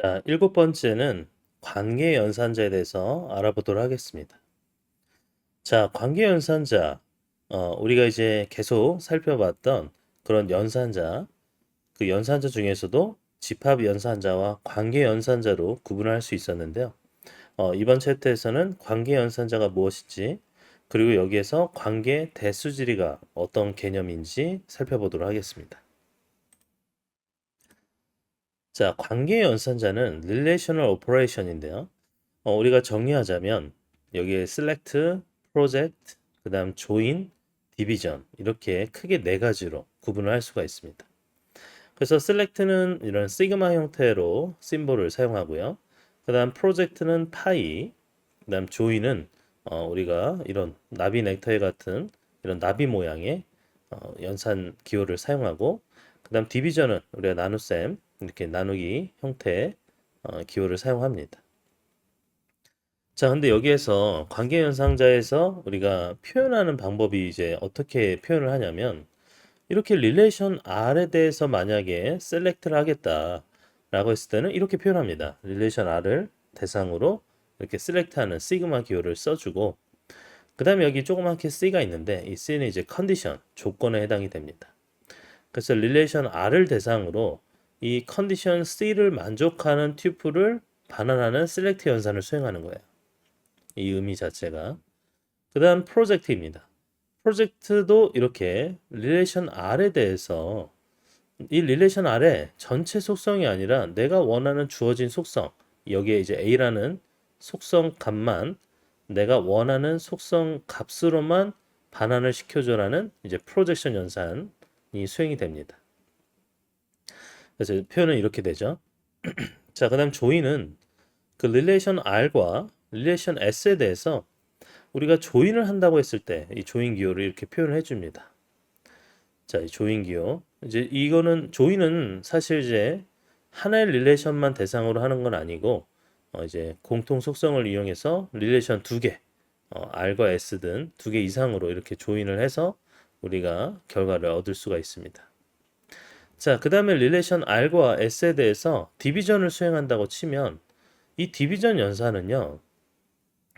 자, 일곱 번째는 관계 연산자에 대해서 알아보도록 하겠습니다. 자, 관계 연산자, 우리가 이제 계속 살펴봤던 그런 연산자, 그 연산자 중에서도 집합 연산자와 관계 연산자로 구분을 할 수 있었는데요. 이번 챕터에서는 관계 연산자가 무엇인지, 그리고 여기에서 관계 대수지리가 어떤 개념인지 살펴보도록 하겠습니다. 자, 관계 연산자는 relational operation인데요. 우리가 정리하자면 여기에 select, project, 그 다음 join, division 이렇게 크게 네 가지로 구분을 할 수가 있습니다. 그래서 select는 이런 시그마 형태로 심볼을 사용하고요. 그 다음 project는 파이, 그 다음 join은 우리가 이런 나비 넥타이 같은 이런 나비 모양의 연산 기호를 사용하고, 그 다음 디비전은 우리가 나눗셈 이렇게 나누기 형태의 기호를 사용합니다. 자, 근데 여기에서 관계연상자에서 우리가 표현하는 방법이 이제 어떻게 표현을 하냐면, 이렇게 릴레이션 R에 대해서 만약에 셀렉트를 하겠다라고 했을 때는 이렇게 표현합니다. 릴레이션 R을 대상으로 이렇게 셀렉트하는 시그마 기호를 써주고, 그 다음에 여기 조그맣게 C가 있는데 이 C는 이제 컨디션, 조건에 해당이 됩니다. 그래서 릴레이션 R을 대상으로 이 컨디션 C를 만족하는 튜플을 반환하는 셀렉트 연산을 수행하는 거예요. 이 의미 자체가. 그 다음 프로젝트입니다. 프로젝트도 이렇게 릴레이션 R에 대해서 이 릴레이션 R의 전체 속성이 아니라 내가 원하는 주어진 속성, 여기에 이제 A라는 속성 값만 내가 원하는 속성 값으로만 반환을 시켜줘라는 이제 프로젝션 연산이 수행이 됩니다. 그래서 표현은 이렇게 되죠. 자, 그 다음 조인은 그 릴레이션 R과 릴레이션 S에 대해서 우리가 조인을 한다고 했을 때 이 조인 기호를 이렇게 표현을 해줍니다. 자, 이 조인 기호. 이제 이거는 조인은 사실 이제 하나의 릴레이션만 대상으로 하는 건 아니고, 이제 공통 속성을 이용해서 릴레이션 두 개, R과 S든 두 개 이상으로 이렇게 조인을 해서 우리가 결과를 얻을 수가 있습니다. 자, 그 다음에 릴레이션 R과 S에 대해서 디비전을 수행한다고 치면 이 디비전 연산은요,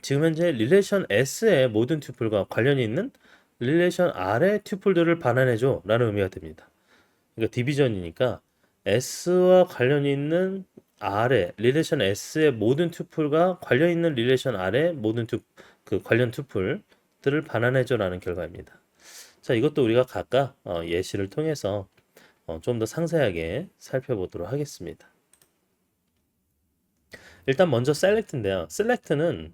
지금 현재 릴레이션 S의 모든 튜플과 관련이 있는 릴레이션 R의 튜플들을 반환해줘 라는 의미가 됩니다. 그러니까 디비전이니까 S와 관련이 있는 R의 릴레이션 S의 모든 튜플과 관련 있는 릴레이션 R의 모든 그 관련 튜플들을 반환해줘 라는 결과입니다. 자, 이것도 우리가 각각 예시를 통해서 좀 더 상세하게 살펴보도록 하겠습니다. 일단 먼저 select인데요. select는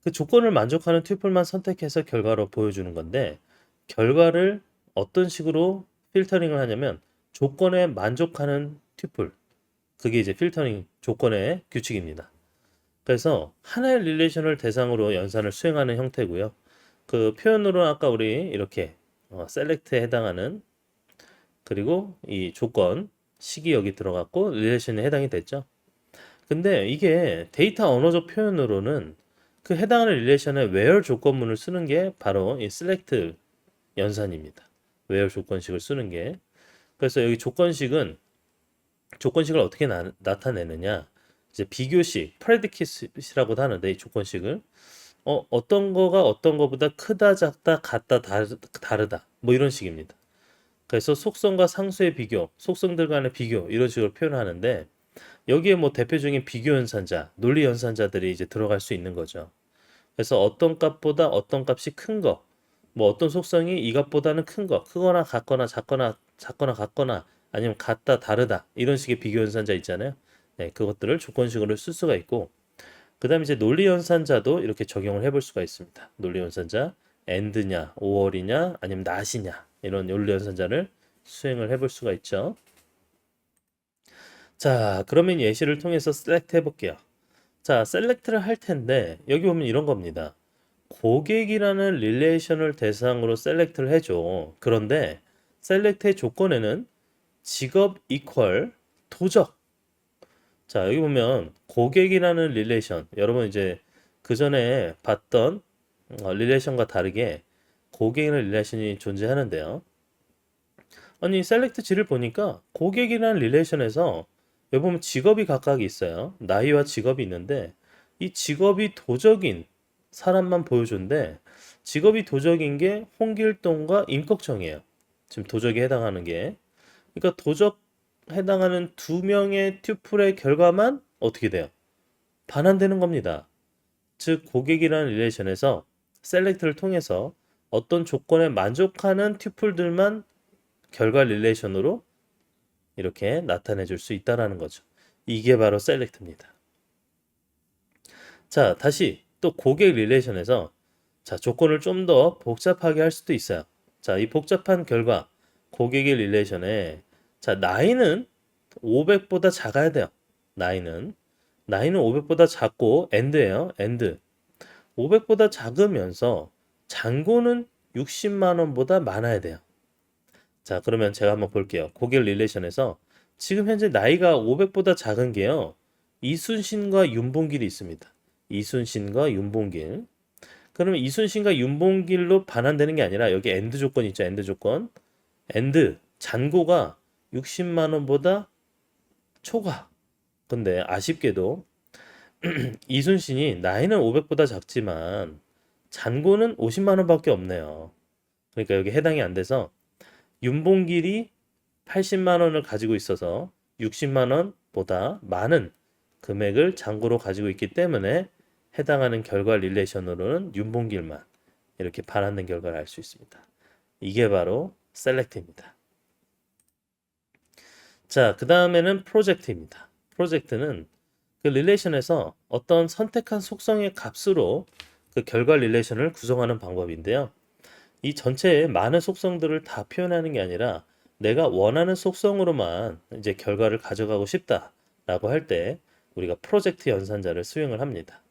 그 조건을 만족하는 튜플만 선택해서 결과로 보여주는 건데, 결과를 어떤 식으로 필터링을 하냐면 조건에 만족하는 튜플, 그게 이제 필터링 조건의 규칙입니다. 그래서 하나의 릴레이션을 대상으로 연산을 수행하는 형태고요. 그 표현으로는 아까 우리 이렇게 select에 해당하는, 그리고 이 조건 식이 여기 들어갔고 릴레이션에 해당이 됐죠. 근데 이게 데이터 언어적 표현으로는 그 해당하는 릴레이션의 where 조건문을 쓰는 게 바로 이 select 연산입니다. where 조건식을 쓰는 게. 그래서 여기 조건식을 어떻게 나타내느냐? 이제 비교식, predicate이라고도 하는데 이 조건식을 어떤 거가 어떤 거보다 크다, 작다, 같다, 다르다 뭐 이런 식입니다. 그래서 속성과 상수의 비교, 속성들 간의 비교 이런 식으로 표현하는데, 여기에 뭐 대표적인 비교 연산자, 논리 연산자들이 이제 들어갈 수 있는 거죠. 그래서 어떤 값보다 어떤 값이 큰 거, 뭐 어떤 속성이 이 값보다는 큰 거, 크거나 같거나 작거나 같거나 아니면 같다 다르다 이런 식의 비교 연산자 있잖아요. 네, 그것들을 조건식으로 쓸 수가 있고, 그다음에 이제 논리 연산자도 이렇게 적용을 해볼 수가 있습니다. 논리 연산자 and냐, or이냐, 아니면 not이냐 이런 논리 연산자를 수행을 해볼 수가 있죠. 자, 그러면 예시를 통해서 셀렉트 해볼게요. 자, 셀렉트를 할 텐데 여기 보면 이런 겁니다. 고객이라는 릴레이션을 대상으로 셀렉트를 해줘. 그런데 셀렉트의 조건에는 직업 이퀄 도적. 자, 여기 보면 고객이라는 릴레이션. 여러분 이제 그 전에 봤던 릴레이션과 다르게 고객이라는 릴레이션이 존재하는데요. 아니, 셀렉트 지를 보니까 고객이라는 릴레이션에서 여기 보면 직업이 각각 있어요. 나이와 직업이 있는데 이 직업이 도적인 사람만 보여준데 직업이 도적인 게 홍길동과 임꺽정이에요. 지금 도적에 해당하는 게. 그러니까 도적 해당하는 두 명의 튜플의 결과만 어떻게 돼요? 반환되는 겁니다. 즉 고객이라는 릴레이션에서 셀렉트를 통해서 어떤 조건에 만족하는 튜플들만 결과 릴레이션으로 이렇게 나타내 줄 수 있다라는 거죠. 이게 바로 셀렉트입니다. 자, 다시 또 고객 릴레이션에서 자, 조건을 좀 더 복잡하게 할 수도 있어요. 자, 이 복잡한 결과 고객의 릴레이션에 자, 나이는 500보다 작아야 돼요. 나이는 500보다 작고 엔드예요. 엔드. 500보다 작으면서 잔고는 60만 원보다 많아야 돼요. 자, 그러면 제가 한번 볼게요. 고객 릴레이션에서 지금 현재 나이가 500보다 작은 게요. 이순신과 윤봉길이 있습니다. 이순신과 윤봉길. 그러면 이순신과 윤봉길로 반환되는 게 아니라 여기 엔드 조건 있죠. 엔드 조건. 엔드 잔고가 60만 원보다 초과. 근데 아쉽게도 이순신이 나이는 500보다 작지만 잔고는 50만 원밖에 없네요. 그러니까 여기 해당이 안 돼서 윤봉길이 80만 원을 가지고 있어서 60만 원보다 많은 금액을 잔고로 가지고 있기 때문에 해당하는 결과 릴레이션으로는 윤봉길만 이렇게 반환된 결과를 알 수 있습니다. 이게 바로 셀렉트입니다. 자, 그 다음에는 프로젝트입니다. 프로젝트는 그 릴레이션에서 어떤 선택한 속성의 값으로 그 결과 릴레이션을 구성하는 방법인데요. 이 전체의 많은 속성들을 다 표현하는 게 아니라 내가 원하는 속성으로만 이제 결과를 가져가고 싶다라고 할 때 우리가 프로젝트 연산자를 수행을 합니다.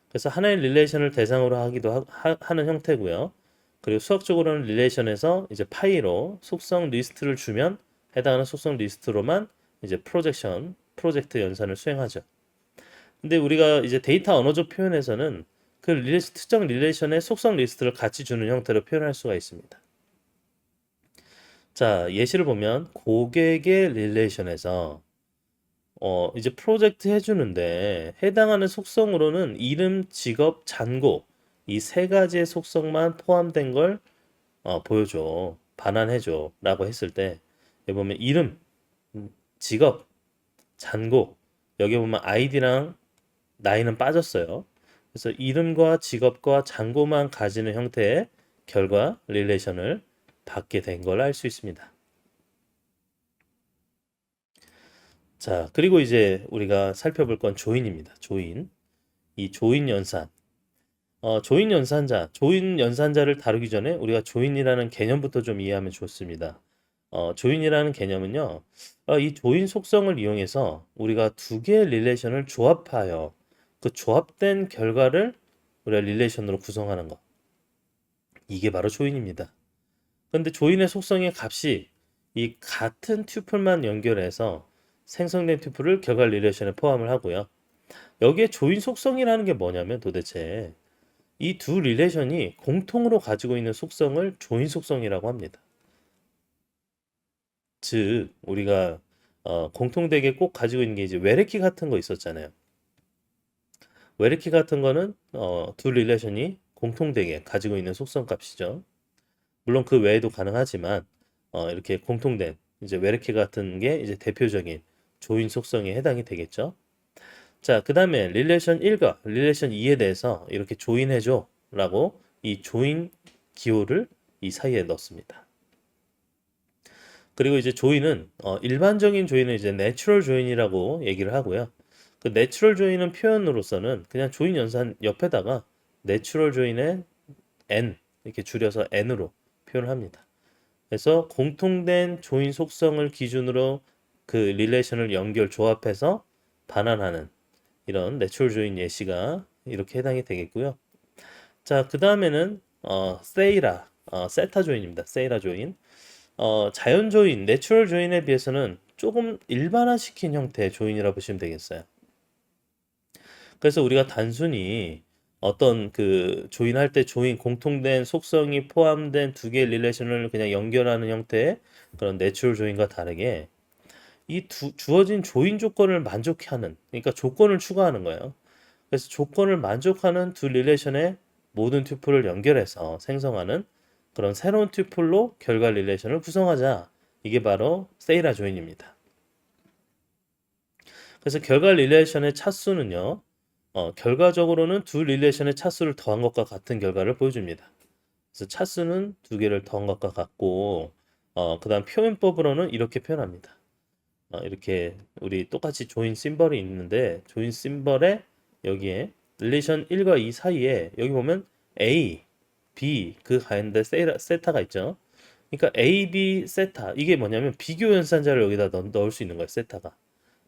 그래서 하나의 릴레이션을 대상으로 하기도 하는 형태고요. 그리고 수학적으로는 릴레이션에서 이제 파이로 속성 리스트를 주면 해당하는 속성 리스트로만 이제 프로젝트 연산을 수행하죠. 근데 우리가 이제 데이터 언어적 표현에서는 그 특정 릴레이션의 속성 리스트를 같이 주는 형태로 표현할 수가 있습니다. 자, 예시를 보면 고객의 릴레이션에서 이제 프로젝트 해주는데 해당하는 속성으로는 이름, 직업, 잔고 이 세 가지의 속성만 포함된 걸 보여줘, 반환해줘 라고 했을 때 여기 보면 이름, 직업, 잔고 여기 보면 아이디랑 나이는 빠졌어요. 그래서 이름과 직업과 잔고만 가지는 형태의 결과 릴레이션을 받게 된 걸 알 수 있습니다. 자, 그리고 이제 우리가 살펴볼 건 조인입니다. 조인. 이 조인 연산. 조인 연산자를 다루기 전에 우리가 조인이라는 개념부터 좀 이해하면 좋습니다. 조인이라는 개념은요, 이 조인 속성을 이용해서 우리가 두 개의 릴레이션을 조합하여 그 조합된 결과를 우리가 릴레이션으로 구성하는 것. 이게 바로 조인입니다. 그런데 조인의 속성의 값이 이 같은 튜플만 연결해서 생성된 튜플을 결과 릴레이션에 포함을 하고요. 여기에 조인 속성이라는 게 뭐냐면 도대체 이 두 릴레이션이 공통으로 가지고 있는 속성을 조인 속성이라고 합니다. 즉 우리가 공통되게 꼭 가지고 있는 게 이제 웨레키 같은 거 있었잖아요. 웨레키 같은 거는 두 릴레이션이 공통되게 가지고 있는 속성 값이죠. 물론 그 외에도 가능하지만 이렇게 공통된 이제 웨레키 같은 게 이제 대표적인 조인 속성에 해당이 되겠죠. 자, 그 다음에 릴레이션 1과 릴레이션 2에 대해서 이렇게 조인해줘 라고 이 조인 기호를 이 사이에 넣습니다. 그리고 이제 조인은 일반적인 조인은 이제 내추럴 조인이라고 얘기를 하고요. 그 내추럴 조인은 표현으로서는 그냥 조인 연산 옆에다가 내추럴 조인의 n 이렇게 줄여서 n으로 표현을 합니다. 그래서 공통된 조인 속성을 기준으로 그 릴레이션을 연결 조합해서 반환하는 이런 내추럴 조인 예시가 이렇게 해당이 되겠고요. 자, 그 다음에는 세타 조인입니다. 세이라 조인. 자연 조인, 내추럴 조인에 비해서는 조금 일반화시킨 형태의 조인이라고 보시면 되겠어요. 그래서 우리가 단순히 어떤 그 조인할 때 조인 공통된 속성이 포함된 두 개의 릴레이션을 그냥 연결하는 형태의 그런 내추럴 조인과 다르게 이 주어진 조인 조건을 만족하는, 그러니까 조건을 추가하는 거예요. 그래서 조건을 만족하는 두 릴레이션의 모든 튜플을 연결해서 생성하는 그런 새로운 튜플로 결과 릴레이션을 구성하자. 이게 바로 세이라 조인입니다. 그래서 결과 릴레이션의 차수는요, 결과적으로는 두 릴레이션의 차수를 더한 것과 같은 결과를 보여줍니다. 그래서 차수는 두 개를 더한 것과 같고, 그 다음 표현법으로는 이렇게 표현합니다. 이렇게 우리 똑같이 조인 심벌이 있는데, 조인 심벌에 여기에 릴레이션 1과 2 사이에 여기 보면 A, B 그 가운데 세타가 있죠. 그러니까 A, B 세타 이게 뭐냐면 비교 연산자를 여기다 넣을 수 있는 거예요. 세타가.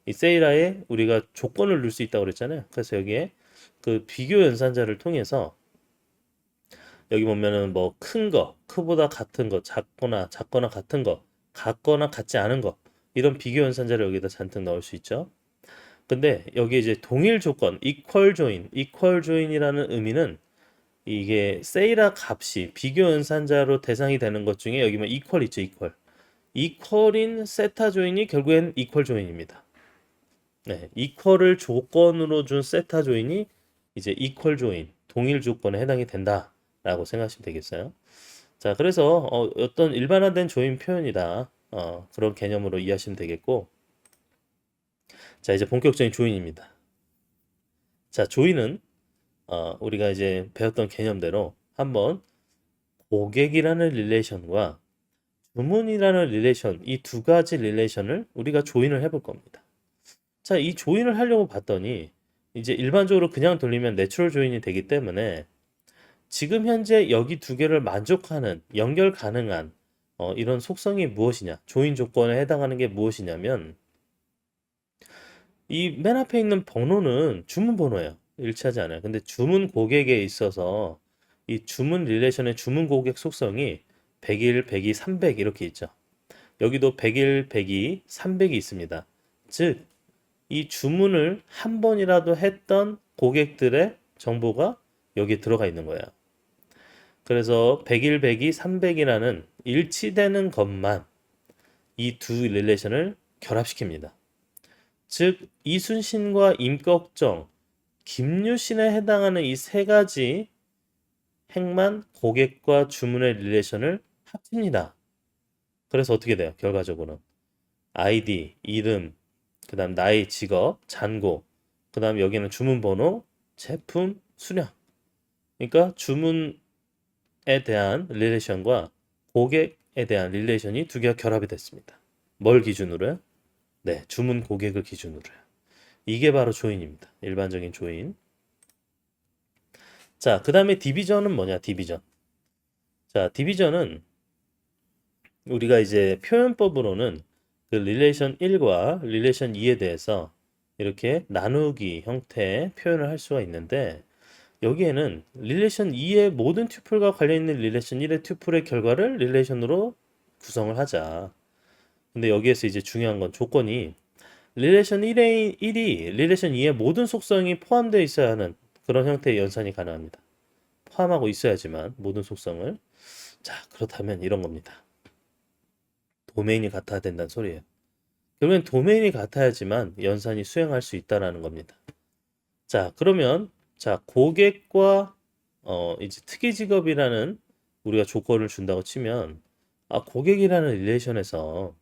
이 세이라에 우리가 조건을 넣을 수 있다고 그랬잖아요. 그래서 여기에 그 비교 연산자를 통해서 여기 보면은 뭐 큰 거, 크보다 같은 거, 작거나 같은 거, 같거나 같지 않은 거 이런 비교 연산자를 여기다 잔뜩 넣을 수 있죠. 근데 여기 이제 동일 조건, equal join이라는 의미는 이게 세이라 값이 비교 연산자로 대상이 되는 것 중에 여기 뭐 equal 있죠, equal. equal인 세타 조인이 결국엔 equal 조인입니다. 네, equal을 조건으로 준 세타 조인이 이제 equal 조인, 동일 조건에 해당이 된다라고 생각하시면 되겠어요. 자, 그래서 어떤 일반화된 조인 표현이다. 그런 개념으로 이해하시면 되겠고, 자, 이제 본격적인 조인입니다. 자, 조인은 우리가 이제 배웠던 개념대로 한번 고객이라는 릴레이션과 주문이라는 릴레이션, 이 두 가지 릴레이션을 우리가 조인을 해볼 겁니다. 자, 이 조인을 하려고 봤더니 이제 일반적으로 그냥 돌리면 내추럴 조인이 되기 때문에 지금 현재 여기 두 개를 만족하는 연결 가능한 이런 속성이 무엇이냐, 조인 조건에 해당하는 게 무엇이냐면 이 맨 앞에 있는 번호는 주문 번호예요. 일치하지 않아요. 근데 주문 고객에 있어서 이 주문 릴레이션의 주문 고객 속성이 100일, 102, 300 이렇게 있죠. 여기도 100일, 102, 300이 있습니다. 즉, 이 주문을 한 번이라도 했던 고객들의 정보가 여기에 들어가 있는 거예요. 그래서 100일, 102, 300이라는 일치되는 것만 이 두 릴레이션을 결합시킵니다. 즉, 이순신과 임꺽정, 김유신에 해당하는 이 세 가지 행만 고객과 주문의 릴레이션을 합칩니다. 그래서 어떻게 돼요? 결과적으로는 아이디, 이름, 그 다음 나이, 직업, 잔고, 그 다음 여기는 주문 번호, 제품, 수량. 그러니까 주문에 대한 릴레이션과 고객에 대한 릴레이션이 두 개가 결합이 됐습니다. 뭘 기준으로요? 네, 주문 고객을 기준으로요. 이게 바로 조인입니다. 일반적인 조인. 자, 그 다음에 디비전은 뭐냐? 디비전. 자, 디비전은 우리가 이제 표현법으로는 그 릴레이션 1과 릴레이션 2에 대해서 이렇게 나누기 형태의 표현을 할 수가 있는데 여기에는 릴레이션 2의 모든 튜플과 관련 있는 릴레이션 1의 튜플의 결과를 릴레이션으로 구성을 하자. 근데 여기에서 이제 중요한 건 조건이 릴레이션 1이 릴레이션 2의 모든 속성이 포함되어 있어야 하는 그런 형태의 연산이 가능합니다. 포함하고 있어야지만 모든 속성을. 자, 그렇다면 이런 겁니다. 도메인이 같아야 된다는 소리예요. 결국엔 도메인이 같아야지만 연산이 수행할 수 있다라는 겁니다. 자, 그러면 자, 고객과 이제 특이 직업이라는 우리가 조건을 준다고 치면 고객이라는 릴레이션에서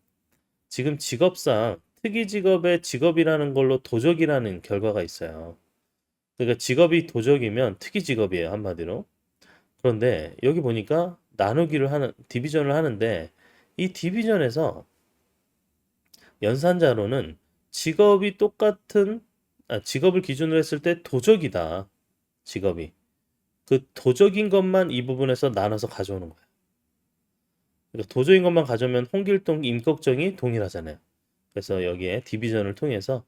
지금 직업상 특이 직업의 직업이라는 걸로 도적이라는 결과가 있어요. 그러니까 직업이 도적이면 특이 직업이에요, 한마디로. 그런데 여기 보니까 디비전을 하는데 이 디비전에서 연산자로는 직업이 똑같은 직업을 기준으로 했을 때 도적이다. 직업이. 그 도적인 것만 이 부분에서 나눠서 가져오는 거예요. 그러니까 도적인 것만 가져오면 홍길동, 임꺽정이 동일하잖아요. 그래서 여기에 디비전을 통해서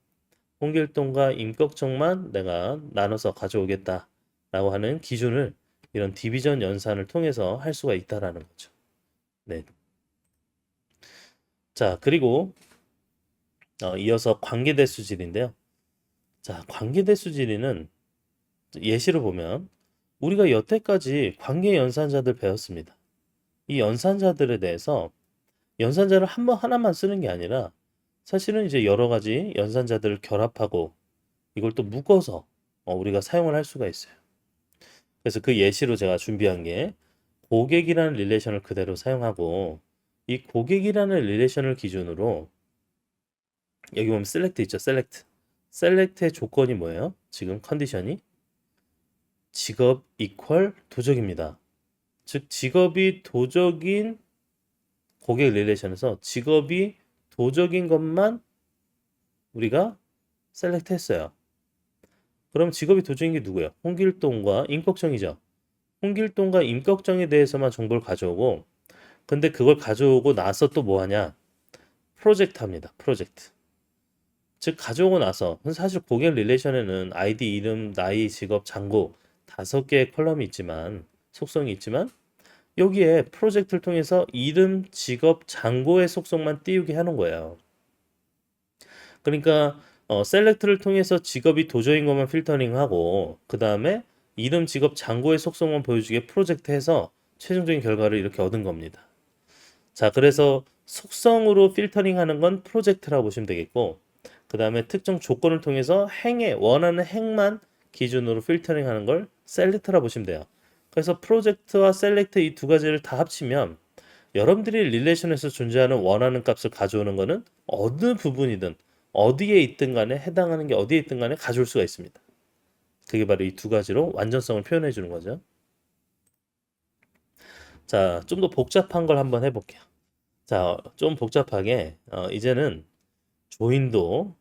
홍길동과 임꺽정만 내가 나눠서 가져오겠다라고 하는 기준을 이런 디비전 연산을 통해서 할 수가 있다라는 거죠. 네. 자, 그리고 이어서 관계대수질인데요. 자, 관계대수질이는 예시를 보면 우리가 여태까지 관계 연산자들 배웠습니다. 이 연산자들에 대해서 연산자를 하나만 쓰는 게 아니라 사실은 이제 여러 가지 연산자들을 결합하고 이걸 또 묶어서 우리가 사용을 할 수가 있어요. 그래서 그 예시로 제가 준비한 게 고객이라는 릴레이션을 그대로 사용하고 이 고객이라는 릴레이션을 기준으로 여기 보면 select 있죠. select의 조건이 뭐예요? 지금 컨디션이 직업 이퀄 도적입니다. 즉 직업이 도적인 고객 릴레이션에서 직업이 도적인 것만 우리가 셀렉트 했어요. 그럼 직업이 도적인 게 누구예요? 홍길동과 임꺽정이죠. 홍길동과 임꺽정에 대해서만 정보를 가져오고 근데 그걸 가져오고 나서 또 뭐하냐? 프로젝트 합니다. 프로젝트. 즉 가져오고 나서 사실 고객 릴레이션에는 아이디, 이름, 나이, 직업, 잔고 5개의 컬럼이 있지만 속성이 있지만 여기에 프로젝트를 통해서 이름, 직업, 잔고의 속성만 띄우게 하는 거예요. 그러니까 셀렉트를 통해서 직업이 도저인 것만 필터링하고 그 다음에 이름, 직업, 잔고의 속성만 보여주게 프로젝트해서 최종적인 결과를 이렇게 얻은 겁니다. 자, 그래서 속성으로 필터링하는 건 프로젝트라고 보시면 되겠고 그 다음에 특정 조건을 통해서 원하는 행만 기준으로 필터링하는 걸 셀렉트라 보시면 돼요. 그래서 프로젝트와 셀렉트 이 두 가지를 다 합치면 여러분들이 릴레이션에서 존재하는 원하는 값을 가져오는 거는 어느 부분이든 어디에 있든 간에 해당하는 게 어디에 있든 간에 가져올 수가 있습니다. 그게 바로 이 두 가지로 완전성을 표현해 주는 거죠. 자, 좀 더 복잡한 걸 한번 해볼게요. 자, 좀 복잡하게 이제는 조인도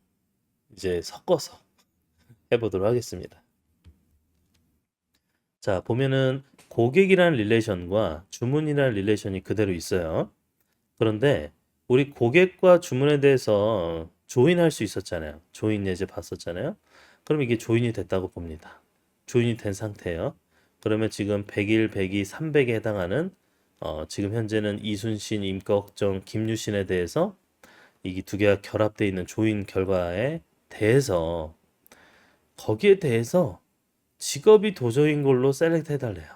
이제 섞어서 해보도록 하겠습니다. 자, 보면은 고객이라는 릴레이션과 주문이라는 릴레이션이 그대로 있어요. 그런데 우리 고객과 주문에 대해서 조인할 수 있었잖아요. 조인 예제 봤었잖아요. 그럼 이게 조인이 됐다고 봅니다. 조인이 된 상태예요. 그러면 지금 100일, 102, 300에 해당하는 지금 현재는 이순신, 임꺽정, 김유신에 대해서 이 두 개가 결합되어 있는 조인 결과에 대해서 거기에 대해서 직업이 도저인 걸로 셀렉트 해달래요.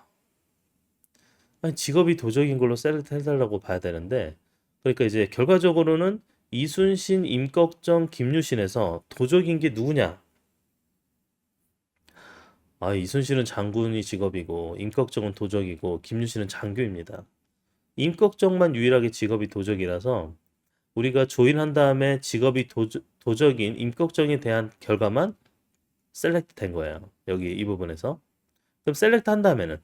아니, 직업이 도적인 걸로 셀렉트 해달라고 봐야 되는데 그러니까 이제 결과적으로는 이순신, 임꺽정, 김유신에서 도적인 게 누구냐? 아, 이순신은 장군이 직업이고 임꺽정은 도적이고 김유신은 장교입니다. 임꺽정만 유일하게 직업이 도적이라서 우리가 조인한 다음에 직업이 도적인 임꺽정에 대한 결과만 셀렉트 된 거예요. 여기 이 부분에서. 그럼 셀렉트 한 다음에는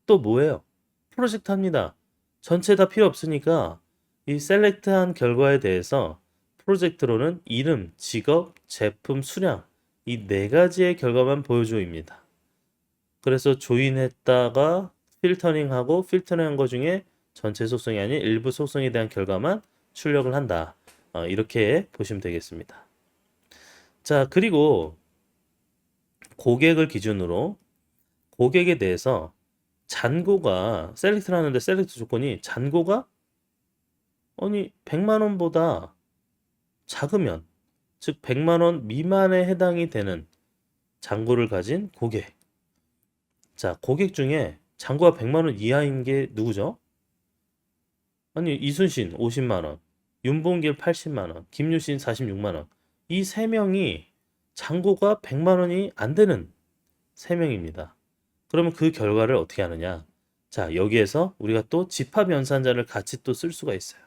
또 뭐예요? 프로젝트 합니다. 전체 다 필요 없으니까 이 셀렉트한 결과에 대해서 프로젝트로는 이름, 직업, 제품, 수량 이 네 가지의 결과만 보여줘입니다. 그래서 조인했다가 필터링하고 필터링한 것 중에 전체 속성이 아닌 일부 속성에 대한 결과만 출력을 한다. 이렇게 보시면 되겠습니다. 자, 그리고 고객을 기준으로 고객에 대해서 잔고가 셀렉트를 하는데 셀렉트 조건이 잔고가 아니 100만 원보다 작으면 즉 100만 원 미만에 해당이 되는 잔고를 가진 고객. 자, 고객 중에 잔고가 100만 원 이하인 게 누구죠? 아니 이순신 50만 원, 윤봉길 80만 원, 김유신 46만 원. 이 세 명이 잔고가 100만 원이 안 되는 세 명입니다. 그러면 그 결과를 어떻게 하느냐? 자, 여기에서 우리가 또 집합 연산자를 같이 또 쓸 수가 있어요.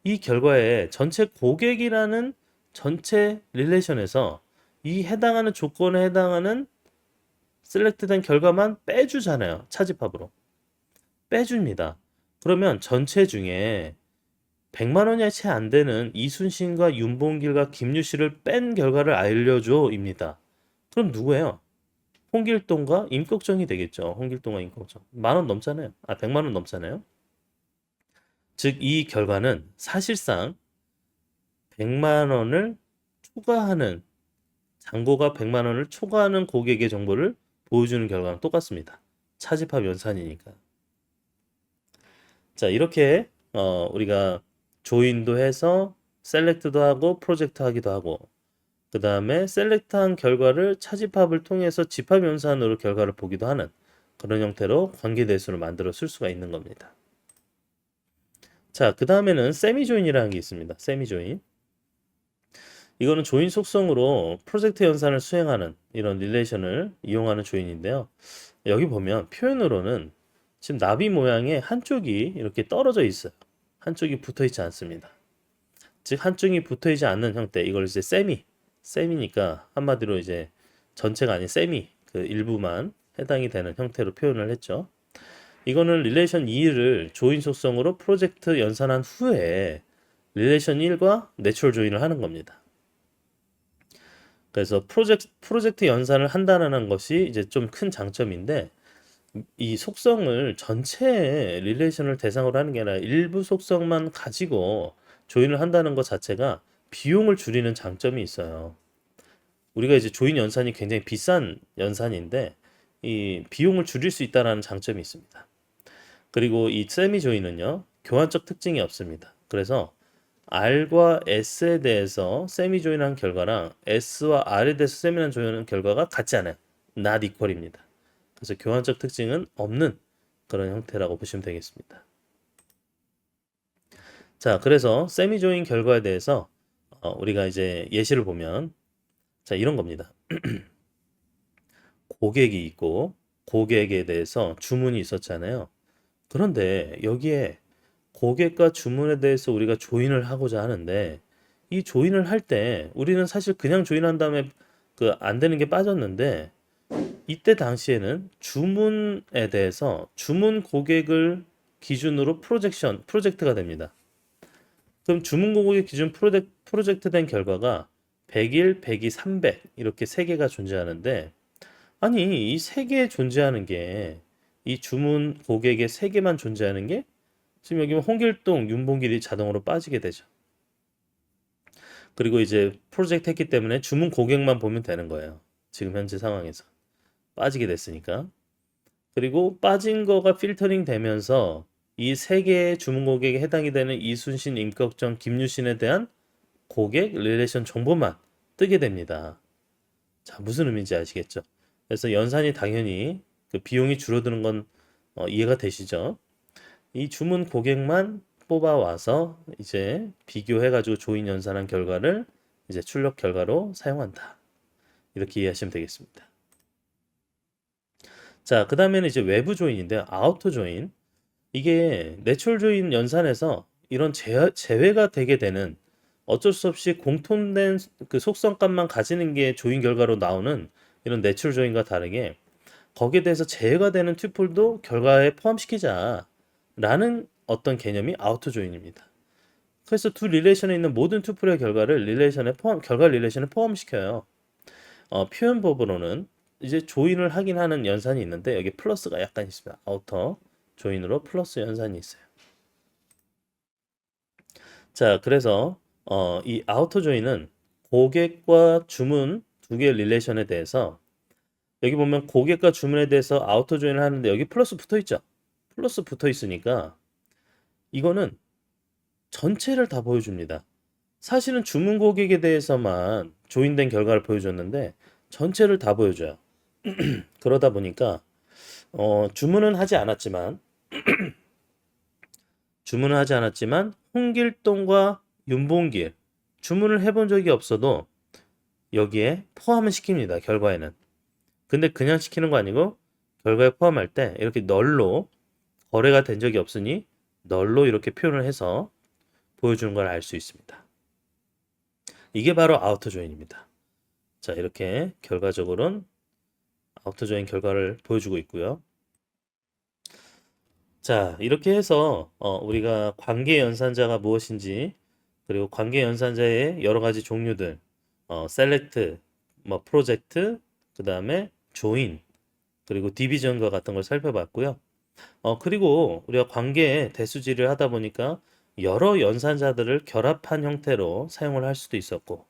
이 결과에 전체 고객이라는 전체 릴레이션에서 이 해당하는 조건에 해당하는 셀렉트된 결과만 빼주잖아요. 차집합으로. 빼줍니다. 그러면 전체 중에 100만 원이 채 안 되는 이순신과 윤봉길과 김유씨를 뺀 결과를 알려줘입니다. 그럼 누구예요? 홍길동과 임꺽정이 되겠죠. 홍길동과 임꺽정. 10,000원 넘잖아요. 100만 원 넘잖아요. 즉 이 결과는 사실상 100만 원을 초과하는 잔고가 100만 원을 초과하는 고객의 정보를 보여주는 결과랑 똑같습니다. 차집합 연산이니까. 자, 이렇게 우리가 조인도 해서 셀렉트도 하고 프로젝트 하기도 하고 그 다음에 셀렉트한 결과를 차집합을 통해서 집합 연산으로 결과를 보기도 하는 그런 형태로 관계대수를 만들어 쓸 수가 있는 겁니다. 자, 그 다음에는 세미 조인이라는 게 있습니다. 세미 조인. 이거는 조인 속성으로 프로젝트 연산을 수행하는 이런 릴레이션을 이용하는 조인인데요. 여기 보면 표현으로는 지금 나비 모양의 한쪽이 이렇게 떨어져 있어요. 한쪽이 붙어 있지 않습니다. 즉 한쪽이 붙어 있지 않는 형태. 이걸 이제 세미니까 한마디로 이제 전체가 아닌 세미 그 일부만 해당이 되는 형태로 표현을 했죠. 이거는 릴레이션 2를 조인 속성으로 프로젝트 연산한 후에 릴레이션 1과 내추럴 조인을 하는 겁니다. 그래서 프로젝트 연산을 한다는 것이 이제 좀 큰 장점인데 이 속성을 전체 릴레이션을 대상으로 하는 게 아니라 일부 속성만 가지고 조인을 한다는 것 자체가 비용을 줄이는 장점이 있어요. 우리가 이제 조인 연산이 굉장히 비싼 연산인데 이 비용을 줄일 수 있다는 장점이 있습니다. 그리고 이 세미 조인은요, 교환적 특징이 없습니다. 그래서 R과 S에 대해서 세미 조인한 결과랑 S와 R에 대해서 세미 조인한 결과가 같지 않아요. not equal입니다. 그래서 교환적 특징은 없는 그런 형태라고 보시면 되겠습니다. 자, 그래서 세미 조인 결과에 대해서 우리가 이제 예시를 보면 자, 이런 겁니다. 고객이 있고 고객에 대해서 주문이 있었잖아요. 그런데 여기에 고객과 주문에 대해서 우리가 조인을 하고자 하는데 이 조인을 할 때 우리는 사실 그냥 조인한 다음에 그 안 되는 게 빠졌는데 이때 당시에는 주문에 대해서 주문 고객을 기준으로 프로젝트가 됩니다. 그럼 주문 고객의 기준 프로젝트 된 결과가 100일, 102, 300 이렇게 세 개가 존재하는데 아니 이 세 개 존재하는 게 이 주문 고객의 세 개만 존재하는 게 지금 여기 홍길동, 윤봉길이 자동으로 빠지게 되죠. 그리고 이제 프로젝트 했기 때문에 주문 고객만 보면 되는 거예요. 지금 현재 상황에서. 빠지게 됐으니까. 그리고 빠진 거가 필터링 되면서 이 세 개의 주문 고객에 해당이 되는 이순신, 임꺽정, 김유신에 대한 고객 릴레이션 정보만 뜨게 됩니다. 자, 무슨 의미인지 아시겠죠? 그래서 연산이 당연히 그 비용이 줄어드는 건 이해가 되시죠? 이 주문 고객만 뽑아와서 이제 비교해가지고 조인 연산한 결과를 이제 출력 결과로 사용한다. 이렇게 이해하시면 되겠습니다. 자, 그 다음에는 이제 외부 조인인데요. 아우터 조인. 이게 내추럴 조인 연산에서 이런 제외가 되게 되는 어쩔 수 없이 공통된 그 속성값만 가지는 게 조인 결과로 나오는 이런 내추럴 조인과 다르게 거기에 대해서 제외가 되는 튜플도 결과에 포함시키자 라는 어떤 개념이 아우터 조인입니다. 그래서 두 릴레이션에 있는 모든 튜플의 결과를 결과 릴레이션에 포함시켜요. 표현법으로는 이제 조인을 하긴 하는 연산이 있는데 여기 플러스가 약간 있습니다. 아우터 조인으로 플러스 연산이 있어요. 자, 그래서 이 아우터 조인은 고객과 주문 두 개의 릴레이션에 대해서 여기 보면 고객과 주문에 대해서 아우터 조인을 하는데 여기 플러스 붙어 있죠. 플러스 붙어 있으니까 이거는 전체를 다 보여줍니다. 사실은 주문 고객에 대해서만 조인된 결과를 보여줬는데 전체를 다 보여줘요. 그러다 보니까 주문은 하지 않았지만 홍길동과 윤봉길 주문을 해본 적이 없어도 여기에 포함을 시킵니다. 결과에는. 근데 그냥 시키는 거 아니고 결과에 포함할 때 이렇게 널로 거래가 된 적이 없으니 널로 이렇게 표현을 해서 보여주는 걸 알 수 있습니다. 이게 바로 아우터 조인입니다. 자, 이렇게 결과적으로는 아우터 조인 결과를 보여주고 있고요. 자, 이렇게 해서 우리가 관계 연산자가 무엇인지 그리고 관계 연산자의 여러 가지 종류들, 셀렉트, 뭐 프로젝트, 그 다음에 조인, 그리고 디비전과 같은 걸 살펴봤고요. 그리고 우리가 관계 대수질을 하다 보니까 여러 연산자들을 결합한 형태로 사용을 할 수도 있었고,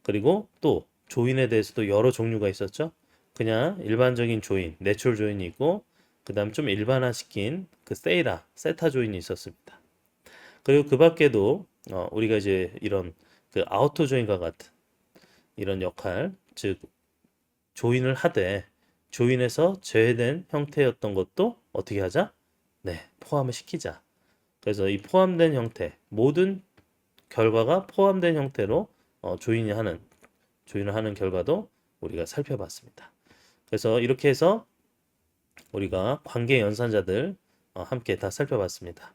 그리고 또 조인에 대해서도 여러 종류가 있었죠. 그냥 일반적인 조인, 내추럴 조인이 있고, 그 다음 좀 일반화시킨 그 세타 조인이 있었습니다. 그리고 그 밖에도 우리가 이제 이런 그 아우터 조인과 같은 이런 역할, 즉 조인을 하되 조인에서 제외된 형태였던 것도 어떻게 하자? 네, 포함을 시키자. 그래서 이 포함된 형태, 모든 결과가 포함된 형태로 조인을 하는 결과도 우리가 살펴봤습니다. 그래서 이렇게 해서 우리가 관계 연산자들 함께 다 살펴봤습니다.